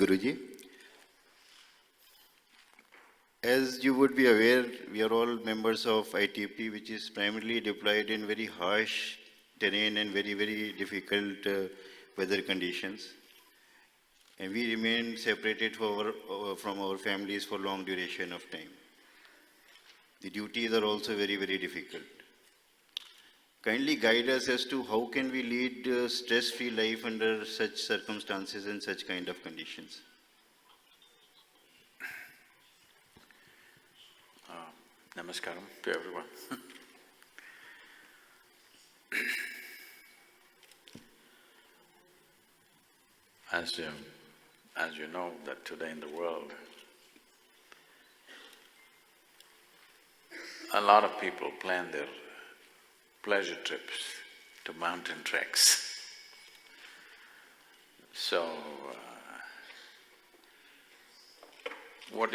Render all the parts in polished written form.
Guruji. As you would be aware, we are all members of ITP, which is primarily deployed in very harsh terrain and very, very difficult weather conditions. And we remain separated from our families for long duration of time. The duties are also very, very difficult. Kindly guide us as to how can we lead stress-free life under such circumstances and such kind of conditions. Namaskaram to everyone. As you know that today in the world, a lot of people plan their pleasure trips to mountain treks. So, what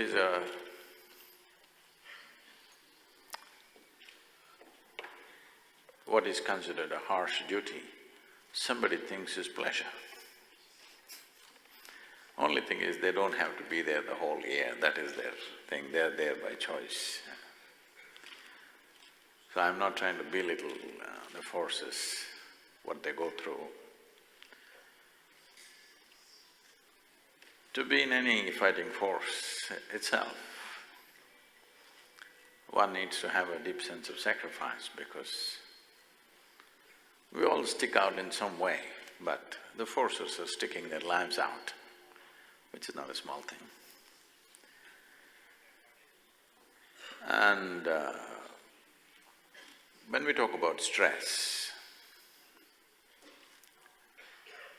is considered a harsh duty, somebody thinks is pleasure. Only thing is they don't have to be there the whole year, that is their thing, they're there by choice. So I'm not trying to belittle the forces, what they go through. To be in any fighting force itself, one needs to have a deep sense of sacrifice because we all stick out in some way, but the forces are sticking their lives out, which is not a small thing. And when we talk about stress,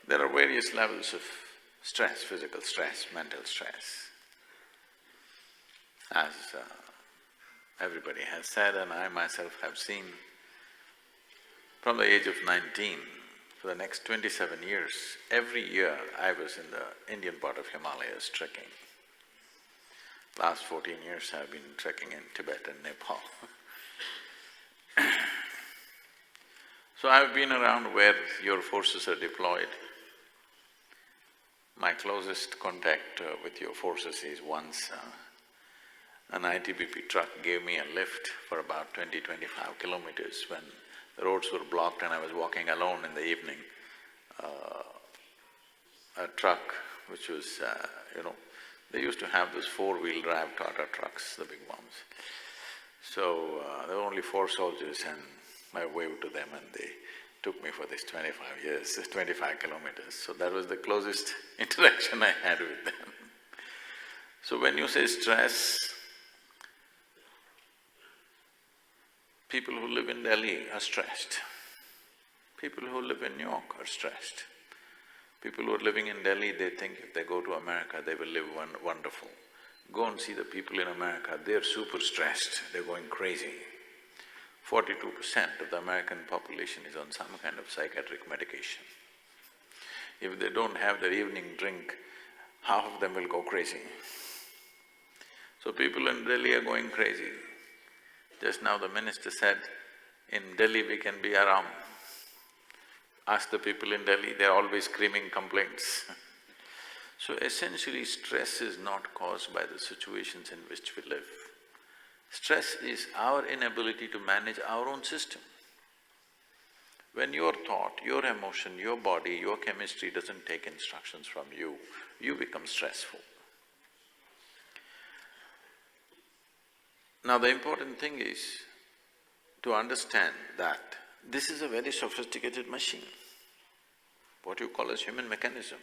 there are various levels of stress, physical stress, mental stress. As everybody has said and I myself have seen, from the age of 19, for the next 27 years, every year I was in the Indian part of Himalayas trekking. Last 14 years I've been trekking in Tibet and Nepal. So I've been around where your forces are deployed. My closest contact with your forces is once an ITBP truck gave me a lift for about 20-25 kilometers when the roads were blocked and I was walking alone in the evening. A truck which was, they used to have those four-wheel drive Tata trucks, the big ones. So there were only 4 soldiers and I waved to them and they took me for this 25 kilometers. So that was the closest interaction I had with them. So when you say stress, people who live in Delhi are stressed. People who live in New York are stressed. People who are living in Delhi, they think if they go to America, they will live wonderful. Go and see the people in America, they're super stressed, they're going crazy. 42% of the American population is on some kind of psychiatric medication. If they don't have their evening drink, half of them will go crazy. So people in Delhi are going crazy. Just now the minister said, in Delhi we can be aram. Ask the people in Delhi, they're always screaming complaints. So essentially, stress is not caused by the situations in which we live. Stress is our inability to manage our own system. When your thought, your emotion, your body, your chemistry doesn't take instructions from you become stressful. Now the important thing is to understand that this is a very sophisticated machine. What you call as human mechanism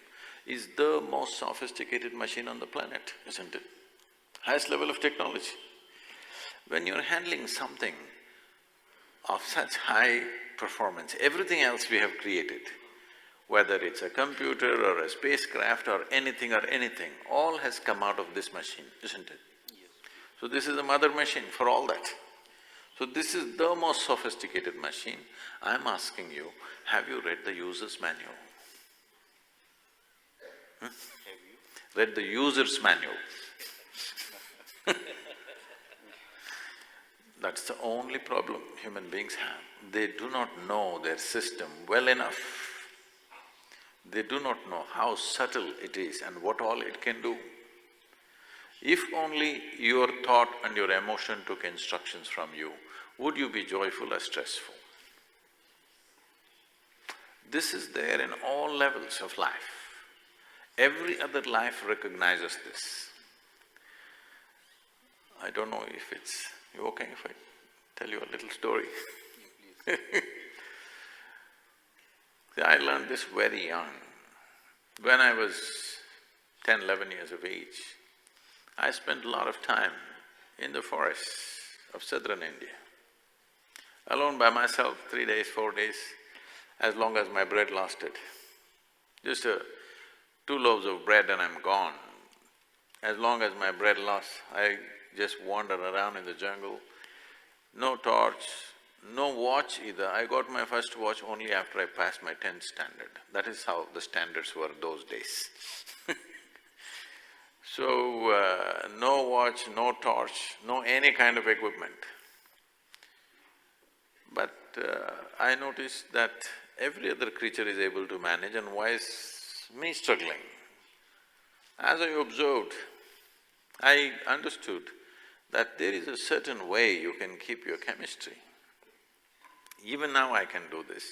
is the most sophisticated machine on the planet, isn't it? Highest level of technology. When you're handling something of such high performance, everything else we have created, whether it's a computer or a spacecraft or anything, all has come out of this machine, isn't it? Yes. So this is the mother machine for all that. So this is the most sophisticated machine. I'm asking you, have you read the user's manual? Have you? Read the user's manual. That's the only problem human beings have. They do not know their system well enough. they do not know how subtle it is and what all it can do. If only your thought and your emotion took instructions from you, would you be joyful or stressful? This is there in all levels of life. Every other life recognizes this. I don't know if it's… you okay if I tell you a little story? See, I learned this very young. When I was 10, 11 years of age, I spent a lot of time in the forests of southern India, alone by myself, 3 days, 4 days, as long as my bread lasted. Just 2 loaves of bread and I'm gone. As long as my bread lasts, I just wander around in the jungle. No torch, no watch either. I got my first watch only after I passed my 10th standard. That is how the standards were those days. So, no watch, no torch, no any kind of equipment. But I noticed that every other creature is able to manage, and why is me struggling? As I observed, I understood that there is a certain way you can keep your chemistry. Even now I can do this.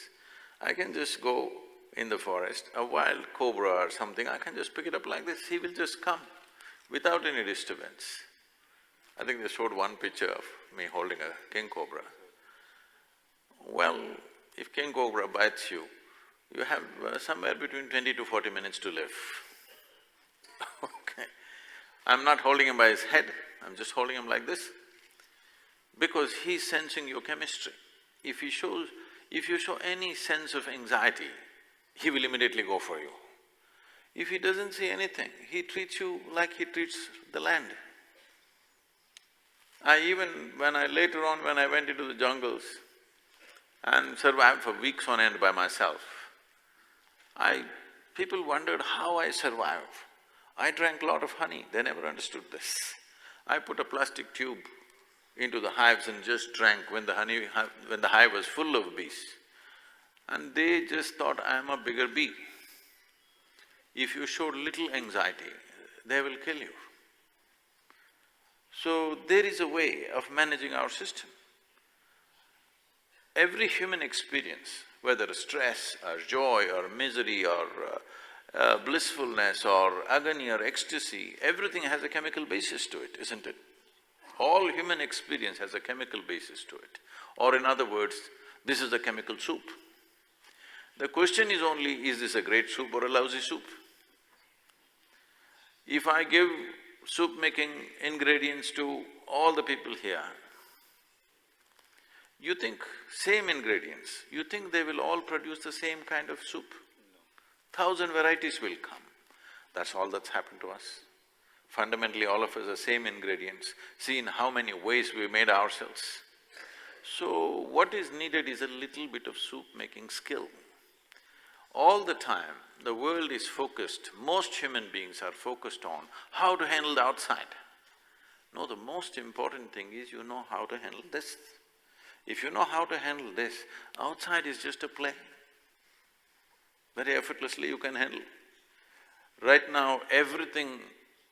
I can just go in the forest, a wild cobra or something, I can just pick it up like this, he will just come without any disturbance. I think they showed one picture of me holding a king cobra. Well, if king cobra bites you, you have somewhere between 20 to 40 minutes to live. Okay. I'm not holding him by his head, I'm just holding him like this, because he's sensing your chemistry. If you show any sense of anxiety, he will immediately go for you. If he doesn't see anything, he treats you like he treats the land. Later on when I went into the jungles and survived for weeks on end by myself, people wondered how I survived. I drank a lot of honey, they never understood this. I put a plastic tube into the hives and just drank when the hive was full of bees. And they just thought I am a bigger bee. If you showed little anxiety, they will kill you. So there is a way of managing our system. Every human experience, whether stress or joy or misery or blissfulness or agony or ecstasy, everything has a chemical basis to it, isn't it? All human experience has a chemical basis to it. Or in other words, this is a chemical soup. The question is only, is this a great soup or a lousy soup? If I give soup-making ingredients to all the people here, you think same ingredients, you think they will all produce the same kind of soup? 1,000 varieties will come. That's all that's happened to us. Fundamentally, all of us are same ingredients. See in how many ways we made ourselves. So, what is needed is a little bit of soup-making skill. All the time, the world is focused, most human beings are focused on how to handle the outside. No, the most important thing is you know how to handle this. If you know how to handle this, outside is just a play. Very effortlessly you can handle. Right now, everything,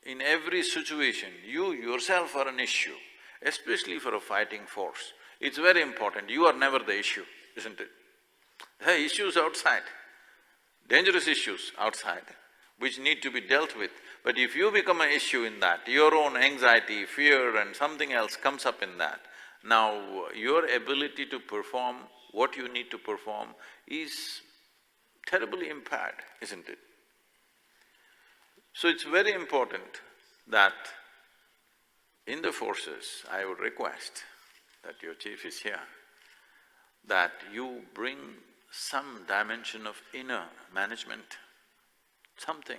in every situation, you yourself are an issue, especially for a fighting force. It's very important, you are never the issue, isn't it? There are issues outside, dangerous issues outside, which need to be dealt with. But if you become an issue in that, your own anxiety, fear and something else comes up in that, now your ability to perform what you need to perform is terribly impaired, isn't it? So it's very important that in the forces, I would request that your chief is here, that you bring some dimension of inner management, something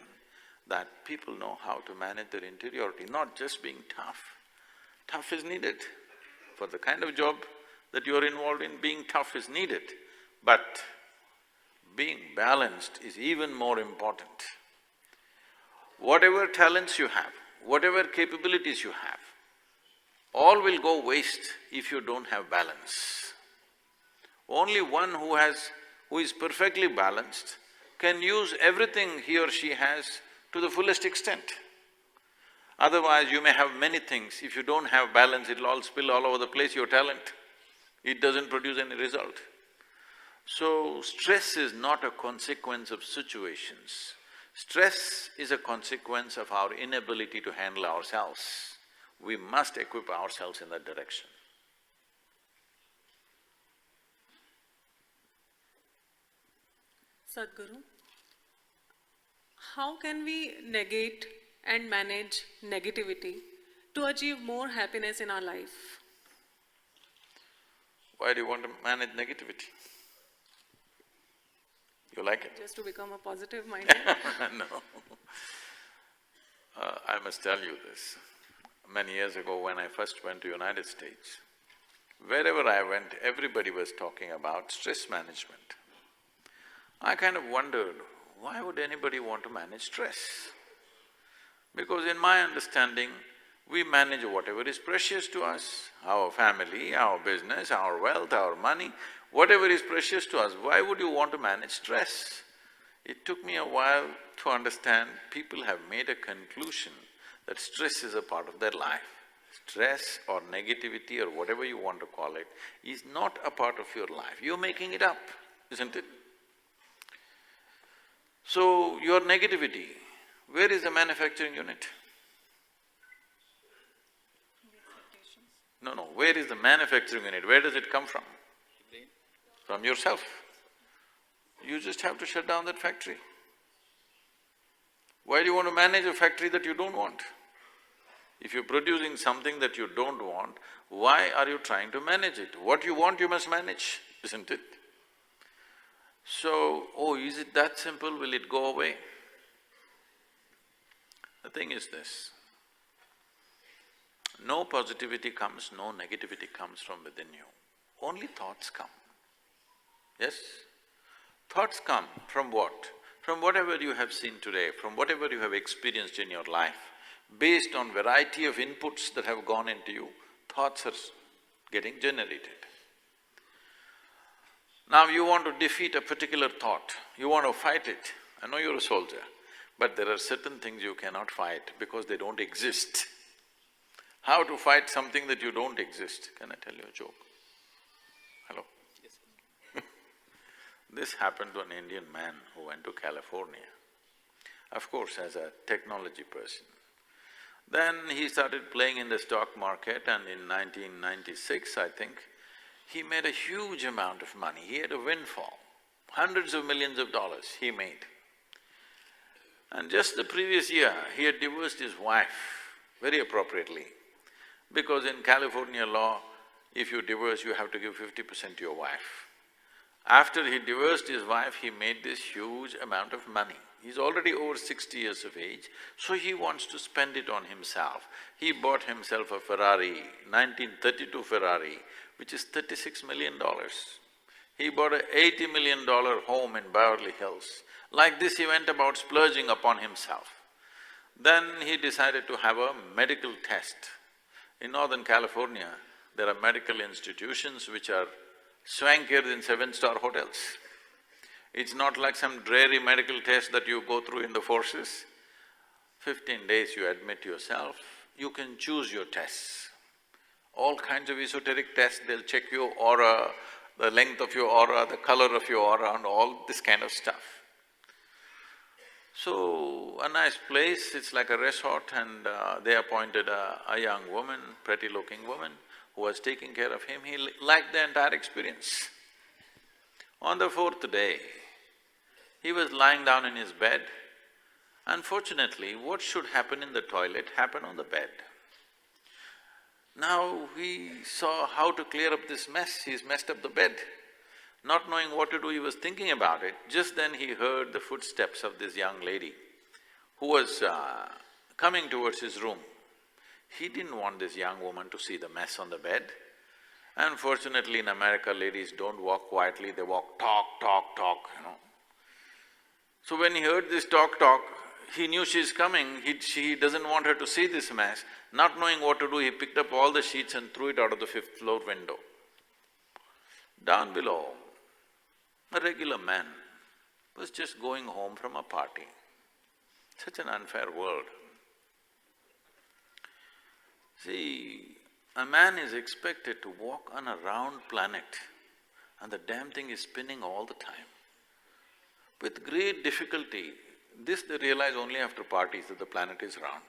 that people know how to manage their interiority, not just being tough. Tough is needed. For the kind of job that you're involved in, being tough is needed, but being balanced is even more important. Whatever talents you have, whatever capabilities you have, all will go waste if you don't have balance. Only one who is perfectly balanced can use everything he or she has to the fullest extent. Otherwise, you may have many things. If you don't have balance, it'll all spill all over the place, your talent. It doesn't produce any result. So, stress is not a consequence of situations. Stress is a consequence of our inability to handle ourselves. We must equip ourselves in that direction. Sadhguru, how can we negate and manage negativity to achieve more happiness in our life? Why do you want to manage negativity? You like it? Just to become a positive-minded? No. I must tell you this. Many years ago when I first went to United States, wherever I went, everybody was talking about stress management. I kind of wondered, why would anybody want to manage stress? Because in my understanding, we manage whatever is precious to us, our family, our business, our wealth, our money, whatever is precious to us, why would you want to manage stress? It took me a while to understand people have made a conclusion that stress is a part of their life. Stress or negativity or whatever you want to call it is not a part of your life, you're making it up, isn't it? So, your negativity, where is the manufacturing unit? No, where is the manufacturing unit? Where does it come from? From yourself. You just have to shut down that factory. Why do you want to manage a factory that you don't want? If you're producing something that you don't want, why are you trying to manage it? What you want, you must manage, isn't it? So, oh, is it that simple? Will it go away? The thing is this, no positivity comes, no negativity comes from within you, only thoughts come. Yes? Thoughts come from what? From whatever you have seen today, from whatever you have experienced in your life. Based on variety of inputs that have gone into you, thoughts are getting generated. Now you want to defeat a particular thought, you want to fight it. I know you're a soldier, but there are certain things you cannot fight because they don't exist. How to fight something that you don't exist? Can I tell you a joke? Hello? Yes. This happened to an Indian man who went to California, of course as a technology person. Then he started playing in the stock market and in 1996, I think, he made a huge amount of money. He had a windfall, hundreds of millions of dollars he made. And just the previous year, he had divorced his wife very appropriately, because in California law, if you divorce, you have to give 50% to your wife. After he divorced his wife, he made this huge amount of money. He's already over 60 years of age, so he wants to spend it on himself. He bought himself a Ferrari, 1932 Ferrari, which is $36 million. He bought a $80 million home in Beverly Hills. Like this, he went about splurging upon himself. Then he decided to have a medical test. In Northern California, there are medical institutions which are swankier than 7-star hotels. It's not like some dreary medical test that you go through in the forces. 15 days you admit yourself, you can choose your tests. All kinds of esoteric tests, they'll check your aura, the length of your aura, the color of your aura and all this kind of stuff. So, a nice place, it's like a resort and they appointed a young woman, pretty-looking woman, who was taking care of him. He liked the entire experience. On the 4th day, he was lying down in his bed. Unfortunately, what should happen in the toilet happened on the bed. Now he saw how to clear up this mess, he's messed up the bed. Not knowing what to do, he was thinking about it. Just then he heard the footsteps of this young lady who was coming towards his room. He didn't want this young woman to see the mess on the bed. Unfortunately, in America, ladies don't walk quietly, they walk talk, you know. So when he heard this talk, he knew she's coming, he doesn't want her to see this mess. Not knowing what to do, he picked up all the sheets and threw it out of the 5th floor window. Down below, a regular man was just going home from a party. Such an unfair world. See, a man is expected to walk on a round planet and the damn thing is spinning all the time. With great difficulty, this they realize only after parties that the planet is round.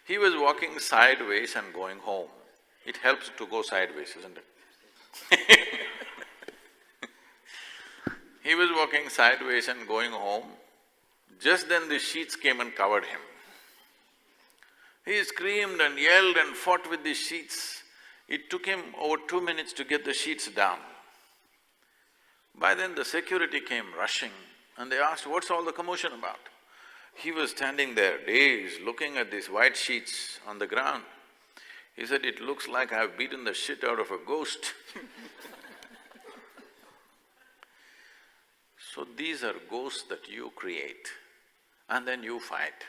He was walking sideways and going home. It helps to go sideways, isn't it? He was walking sideways and going home. Just then the sheets came and covered him. He screamed and yelled and fought with the sheets. It took him over 2 minutes to get the sheets down. By then the security came rushing and they asked, "What's all the commotion about?" He was standing there dazed, looking at these white sheets on the ground. He said, "It looks like I've beaten the shit out of a ghost." So these are ghosts that you create and then you fight.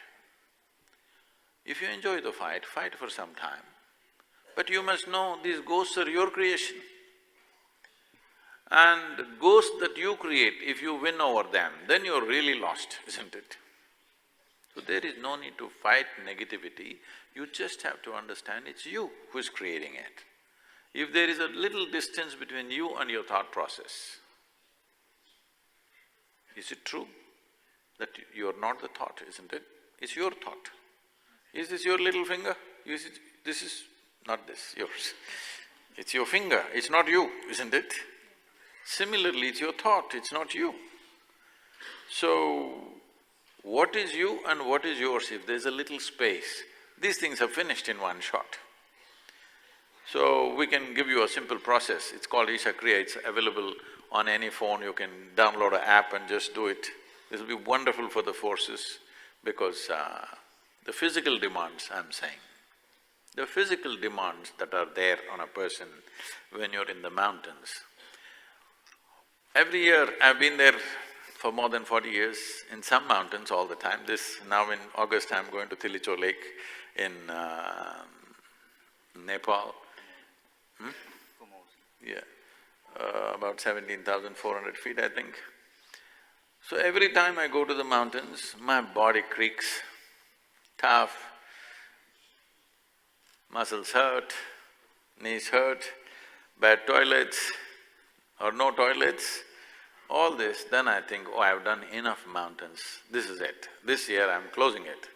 If you enjoy the fight, fight for some time. But you must know these ghosts are your creation. And the ghosts that you create, if you win over them, then you're really lost, isn't it? So there is no need to fight negativity, you just have to understand it's you who is creating it. If there is a little distance between you and your thought process, is it true that you're not the thought, isn't it? It's your thought. Is this your little finger? This is not this, yours. It's your finger, it's not you, isn't it? Similarly, it's your thought, it's not you. So, what is you and what is yours, if there's a little space, these things are finished in one shot. So, we can give you a simple process, it's called Isha Kriya, it's available on any phone, you can download an app and just do it. This will be wonderful for the forces because the physical demands, I'm saying, the physical demands that are there on a person when you're in the mountains. Every year, I've been there for more than 40 years in some mountains all the time. Now in August, I'm going to Tilicho Lake in Nepal. Yeah, about 17,400 feet, I think. So every time I go to the mountains, my body creaks, tough, muscles hurt, knees hurt, bad toilets or no toilets, all this, then I think, oh, I've done enough mountains, this is it. This year I'm closing it.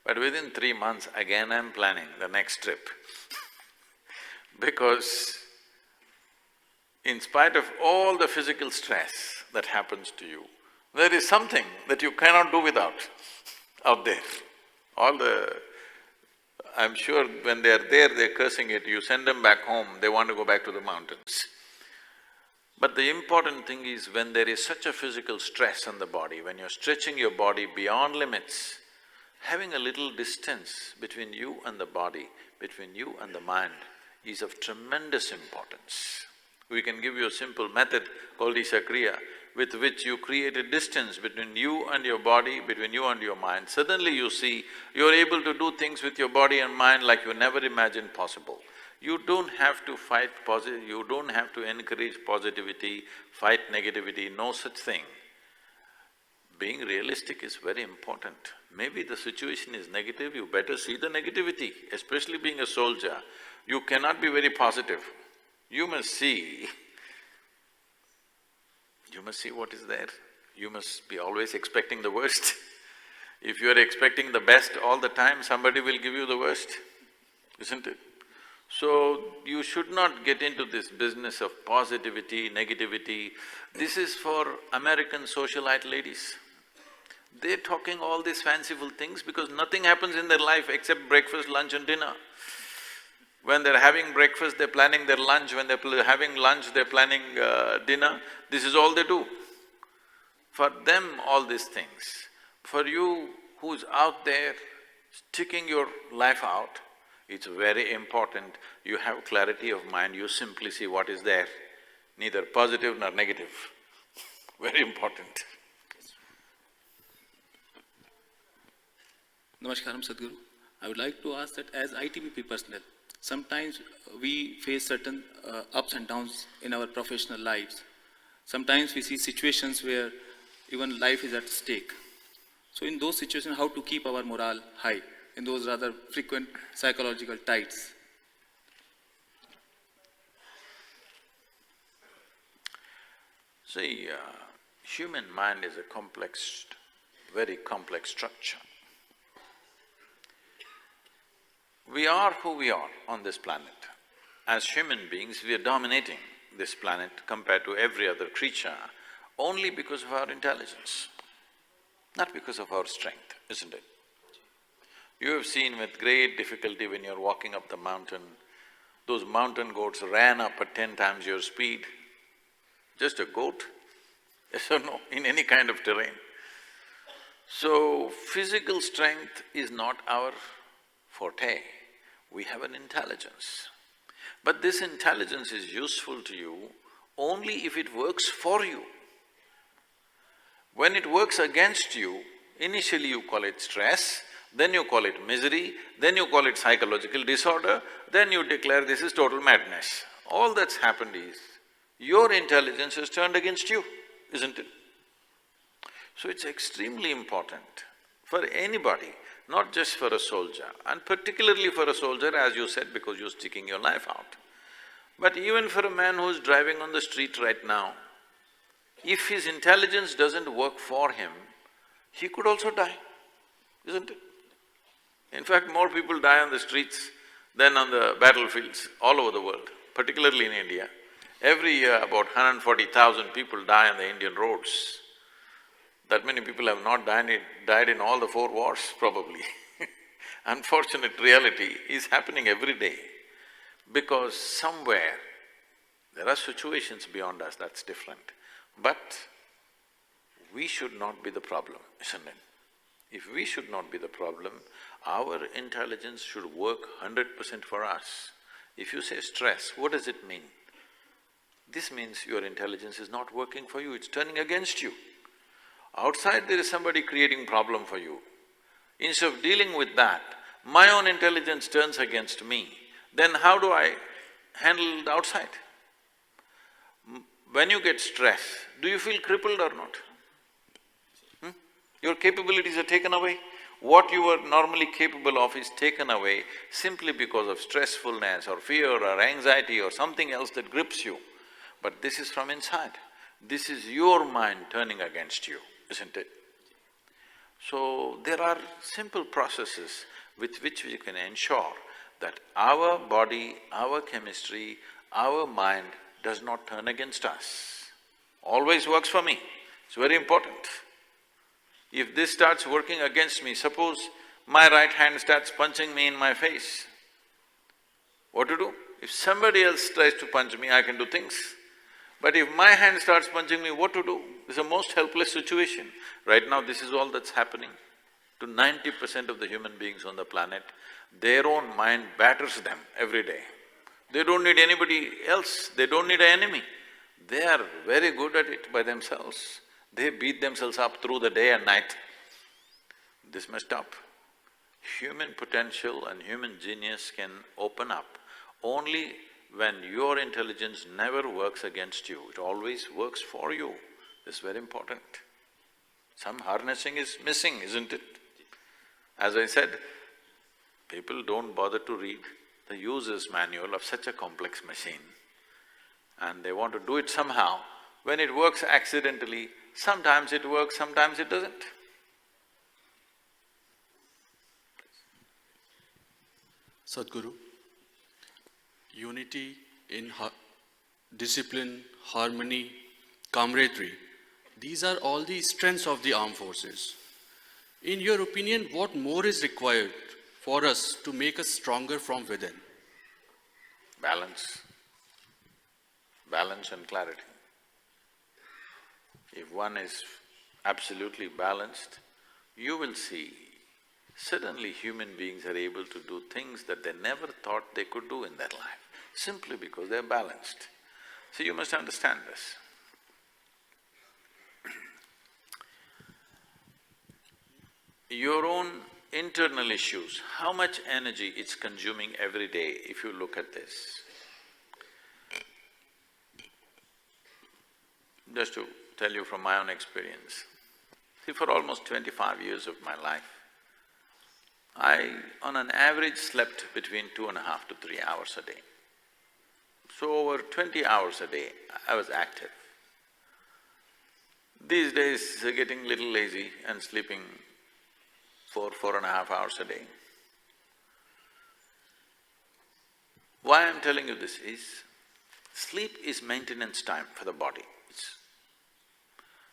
But within 3 months, again I'm planning the next trip because in spite of all the physical stress that happens to you, there is something that you cannot do without out there. I'm sure when they're there, they're cursing it, you send them back home, they want to go back to the mountains. But the important thing is when there is such a physical stress on the body, when you're stretching your body beyond limits, having a little distance between you and the body, between you and the mind is of tremendous importance. We can give you a simple method called Isha Kriya, with which you create a distance between you and your body, between you and your mind. Suddenly you see, you're able to do things with your body and mind like you never imagined possible. You don't have to fight you don't have to encourage positivity, fight negativity, no such thing. Being realistic is very important. Maybe the situation is negative, you better see the negativity, especially being a soldier. You cannot be very positive. You must see what is there. You must be always expecting the worst. If you are expecting the best all the time, somebody will give you the worst, isn't it? So, you should not get into this business of positivity, negativity. This is for American socialite ladies. They're talking all these fanciful things because nothing happens in their life except breakfast, lunch and dinner. When they're having breakfast, they're planning their lunch, when they're having lunch, they're planning dinner. This is all they do. For them, all these things. For you who's out there sticking your life out, it's very important you have clarity of mind, you simply see what is there, neither positive nor negative. Very important. Namaskaram Sadhguru. I would like to ask that as ITBP personnel, sometimes we face certain ups and downs in our professional lives. sometimes we see situations where even life is at stake. So in those situations, how to keep our morale high in those rather frequent psychological tides? See, human mind is a complex, very complex structure. We are who we are on this planet. As human beings, we are dominating this planet compared to every other creature only because of our intelligence, not because of our strength, isn't it? You have seen with great difficulty when you're walking up the mountain, those mountain goats ran up at 10 times your speed. Just a goat, yes or no, in any kind of terrain. So, physical strength is not our forte. We have an intelligence. But this intelligence is useful to you only if it works for you. When it works against you, initially you call it stress, then you call it misery, then you call it psychological disorder, then you declare this is total madness. All that's happened is, your intelligence has turned against you, isn't it? So it's extremely important for anybody, not just for a soldier, and particularly for a soldier, as you said, because you're sticking your life out. But even for a man who's driving on the street right now, if his intelligence doesn't work for him, he could also die, isn't it? In fact, more people die on the streets than on the battlefields all over the world, particularly in India. Every year, about 140,000 people die on the Indian roads. That many people have not died in all the 4 wars, probably. Unfortunate reality is happening every day because somewhere there are situations beyond us that's different. But we should not be the problem, isn't it? If we should not be the problem, our intelligence should work 100% for us. If you say stress, what does it mean? This means your intelligence is not working for you, it's turning against you. Outside there is somebody creating problem for you. Instead of dealing with that, my own intelligence turns against me, then how do I handle the outside? When you get stress, do you feel crippled or not? Your capabilities are taken away. What you were normally capable of is taken away simply because of stressfulness or fear or anxiety or something else that grips you. But this is from inside. This is your mind turning against you, isn't it? So, there are simple processes with which we can ensure that our body, our chemistry, our mind does not turn against us. Always works for me, it's very important. If this starts working against me, suppose my right hand starts punching me in my face, what to do? If somebody else tries to punch me, I can do things. But if my hand starts punching me, what to do? It's a most helpless situation. Right now, this is all that's happening to 90% of the human beings on the planet. Their own mind batters them every day. They don't need anybody else, they don't need an enemy. They are very good at it by themselves. They beat themselves up through the day and night. This must stop. Human potential and human genius can open up only when your intelligence never works against you, it always works for you. This is very important. Some harnessing is missing, isn't it? As I said, people don't bother to read the user's manual of such a complex machine and they want to do it somehow. When it works accidentally, sometimes it works, sometimes it doesn't. Sadhguru, unity in discipline, harmony, camaraderie, these are all the strengths of the armed forces. In your opinion, what more is required for us to make us stronger from within? Balance. Balance and clarity. If one is absolutely balanced, you will see suddenly human beings are able to do things that they never thought they could do in their life, simply because they're balanced. So you must understand this. Your own internal issues, how much energy it's consuming every day if you look at this. just to tell you from my own experience. See, for almost 25 years of my life, I, on an average, slept between 2.5 to 3 hours a day. So over 20 hours a day, I was active. These days, getting little lazy and sleeping 4.5 hours a day. Why I'm telling you this is, sleep is maintenance time for the body.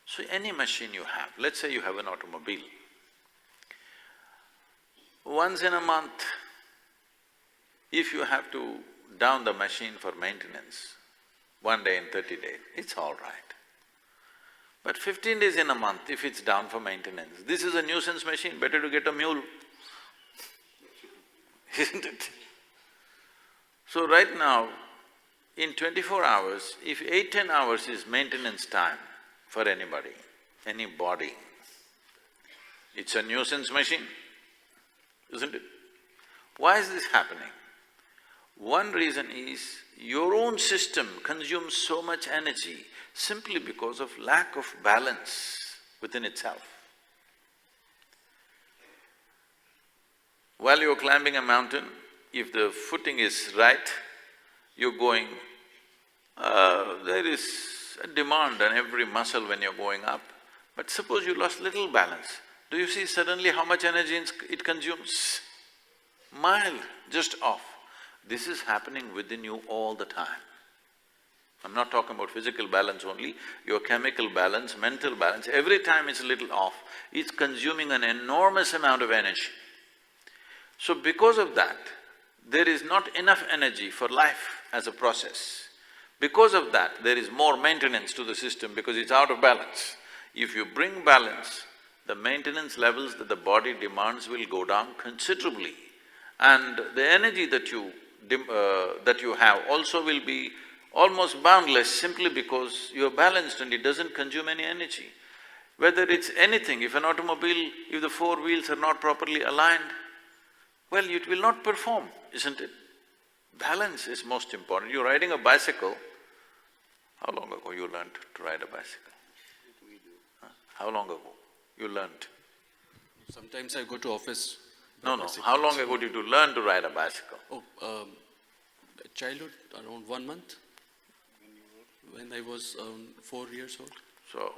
So any machine you have, let's say you have an automobile, once in a month, if you have to down the machine for maintenance, 1 day in 30 days, it's all right. But 15 days in a month, if it's down for maintenance, this is a nuisance machine, better to get a mule, isn't it? So right now, in 24 hours, if 8–10 hours is maintenance time for anybody, any body, it's a nuisance machine, isn't it? Why is this happening? One reason is your own system consumes so much energy simply because of lack of balance within itself. While you're climbing a mountain, if the footing is right, you're going, there is a demand on every muscle when you're going up. But suppose you lost little balance, do you see suddenly how much energy it consumes? Mild, just off. This is happening within you all the time. I'm not talking about physical balance only, your chemical balance, mental balance, every time it's a little off, it's consuming an enormous amount of energy. So because of that, there is not enough energy for life as a process. Because of that, there is more maintenance to the system because it's out of balance. If you bring balance, the maintenance levels that the body demands will go down considerably, and the energy that you have also will be almost boundless simply because you're balanced and it doesn't consume any energy. Whether it's anything, if an automobile, if the four wheels are not properly aligned, well, it will not perform, isn't it? Balance is most important. You're riding a bicycle, how long ago you learned to ride a bicycle? Huh? How long ago you learned? Sometimes I go to office. No, how long ago did you learn to ride a bicycle? Oh, childhood, around 1 month, when I was 4 years old. So,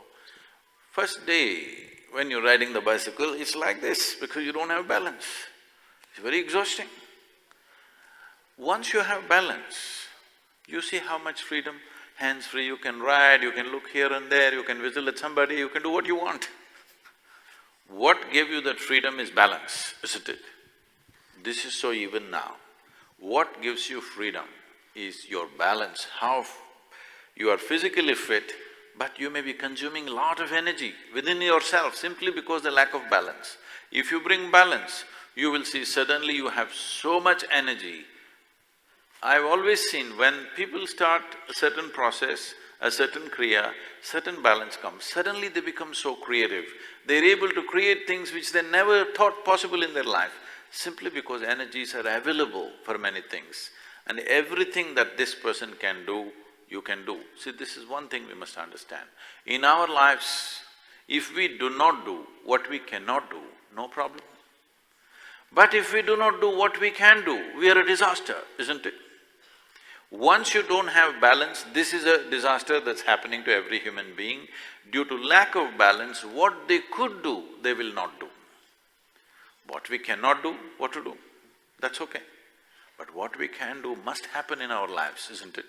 first day when you're riding the bicycle, it's like this because you don't have balance. It's very exhausting. Once you have balance, you see how much freedom, hands-free, you can ride, you can look here and there, you can whistle at somebody, you can do what you want. What gave you that freedom is balance, isn't it? This is so even now. What gives you freedom is your balance, how you are physically fit, but you may be consuming a lot of energy within yourself simply because the lack of balance. If you bring balance, you will see suddenly you have so much energy. I've always seen when people start a certain process, a certain kriya, certain balance comes, suddenly they become so creative. They're able to create things which they never thought possible in their life, simply because energies are available for many things. And everything that this person can do, you can do. See, this is one thing we must understand. In our lives, if we do not do what we cannot do, no problem. But if we do not do what we can do, we are a disaster, isn't it? Once you don't have balance, this is a disaster that's happening to every human being. Due to lack of balance, what they could do, they will not do. What we cannot do, what to do? That's okay. But what we can do must happen in our lives, isn't it?